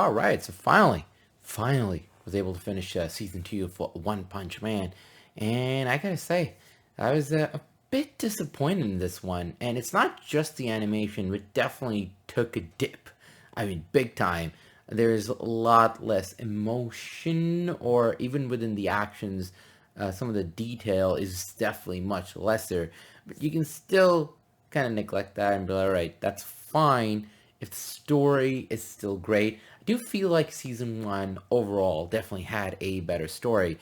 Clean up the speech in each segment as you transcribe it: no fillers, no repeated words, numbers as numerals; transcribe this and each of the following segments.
All right, so finally was able to finish season 2 of One Punch Man, and I gotta say, I was a bit disappointed in this one. And it's not just the animation, but definitely took a dip. I mean, big time. There's a lot less emotion, or even within the actions, some of the detail is definitely much lesser. But you can still kind of neglect that and be like, all right, that's fine if the story is still great. I do feel like season 1 overall definitely had a better story.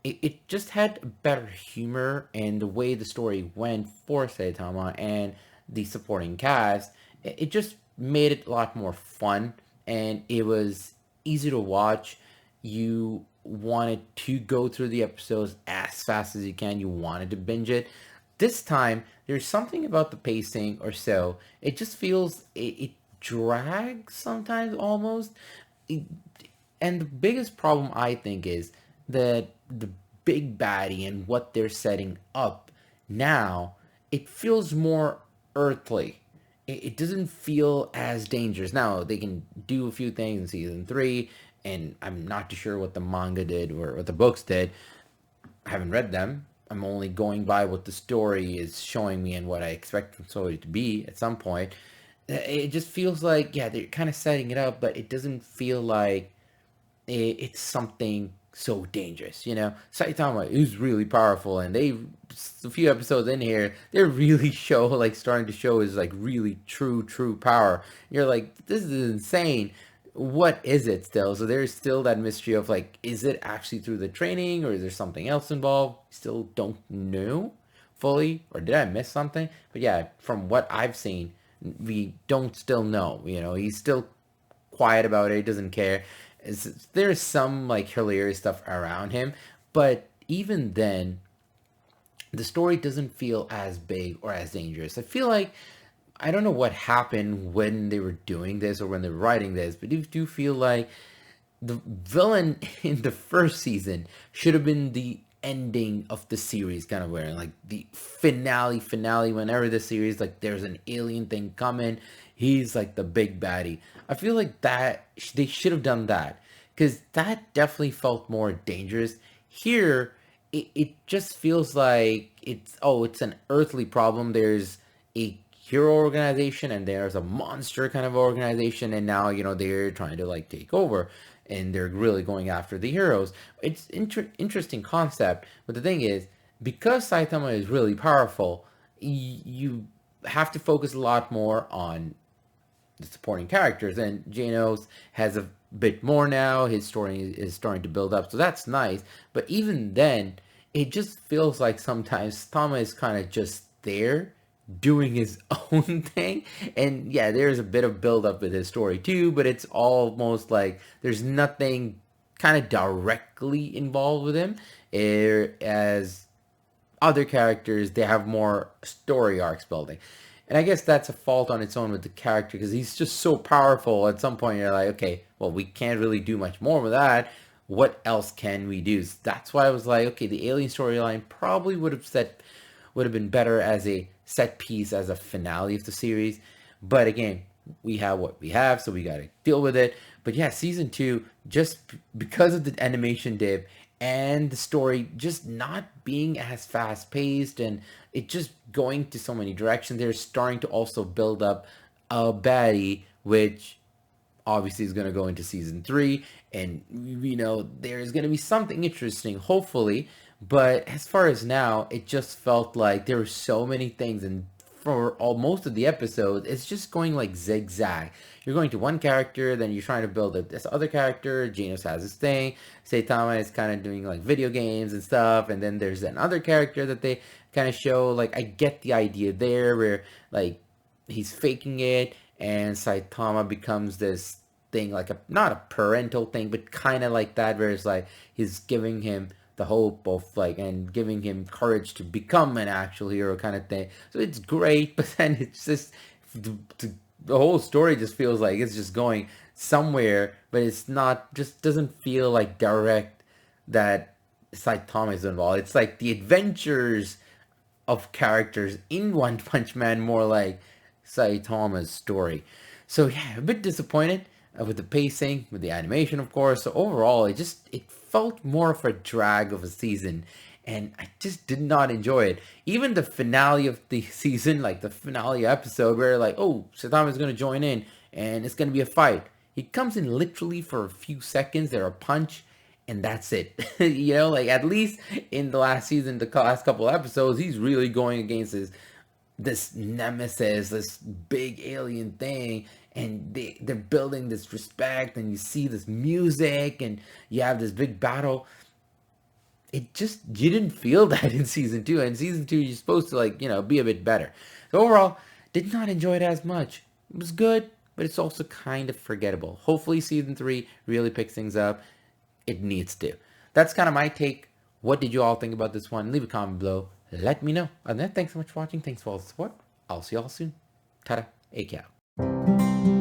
It just had better humor, and the way the story went for Saitama and the supporting cast, it just made it a lot more fun, and it was easy to watch. You wanted to go through the episodes as fast as you can. You wanted to binge it. This time, there's something about the pacing or so. It just feels it drags sometimes almost. And the biggest problem I think is that the big baddie and what they're setting up now, it feels more earthly. It doesn't feel as dangerous. Now they can do a few things in season 3, and I'm not too sure what the manga did or what the books did. I haven't read them. I'm only going by what the story is showing me and what I expect the story to be at some point. It just feels like, yeah, they're kind of setting it up, but it doesn't feel like it's something so dangerous. Saitama is really powerful, and they a few episodes in here, they're really starting to show his like really true power. You're like, this is insane. What is it still? So there's still that mystery of like, is it actually through the training, or is there something else involved? Still don't know fully, or did I miss something? But yeah, from what I've seen, we don't still know. He's still quiet about it. He doesn't care. There's some like hilarious stuff around him, but even then, the story doesn't feel as big or as dangerous. I feel like, I don't know what happened when they were doing this or when they were writing this, but I do feel like the villain in the first season should have been the ending of the series, kind of where like the finale whenever the series, like, there's an alien thing coming, he's like the big baddie. I feel like that they should have done that, because that definitely felt more dangerous. Here it just feels like it's an earthly problem. There's a hero organization and there's a monster kind of organization, and now they're trying to like take over, and they're really going after the heroes. It's interesting concept, but the thing is, because Saitama is really powerful, you have to focus a lot more on the supporting characters, and Janos has a bit more now. His story is starting to build up, so that's nice. But even then, it just feels like sometimes Tama is kind of just there doing his own thing. And yeah, there's a bit of build up with his story too, but it's almost like there's nothing kind of directly involved with him. As other characters, they have more story arcs building. And I guess that's a fault on its own with the character, because he's just so powerful. At some point, you're like, okay, well, we can't really do much more with that. What else can we do? So that's why I was like, okay, the alien storyline probably would have been better as a set piece, as a finale of the series. But again, we have what we have, so we got to deal with it. But yeah, season 2, just because of the animation dip and the story just not being as fast paced, and it just going to so many directions, they're starting to also build up a baddie, which obviously is going to go into season 3, and there's going to be something interesting, hopefully. But as far as now, it just felt like there were so many things, and for most of the episodes, it's just going like zigzag. You're going to one character, then you're trying to build this other character. Genos has his thing. Saitama is kind of doing like video games and stuff, and then there's another character that they kind of show. Like, I get the idea there, where like he's faking it, and Saitama becomes this thing, like a not a parental thing, but kind of like that, where it's like he's giving him the hope of like, and giving him courage to become an actual hero kind of thing. So it's great, but then it's just the whole story just feels like it's just going somewhere, but it's not, just doesn't feel like direct that Saitama is involved. It's like the adventures of characters in One Punch Man, more like Saitama's story. So yeah, a bit disappointed. with the pacing, with the animation, of course. So overall, it felt more of a drag of a season, and I just did not enjoy it. Even the finale of the season, like the finale episode, where like, oh, Saddam is gonna join in, and it's gonna be a fight. He comes in literally for a few seconds. There a punch, and that's it. Like at least in the last season, the last couple episodes, he's really going against this nemesis, this big alien thing, and they're building this respect, and you see this music, and you have this big battle. You didn't feel that in season two. And season two, you're supposed to be a bit better. So overall, did not enjoy it as much. It was good, but it's also kind of forgettable. Hopefully season three really picks things up. It needs to. That's kind of my take. What did you all think about this one? Leave a comment below. Let me know. And then thanks so much for watching. Thanks for all the support. I'll see y'all soon. Ta-da. A-cow.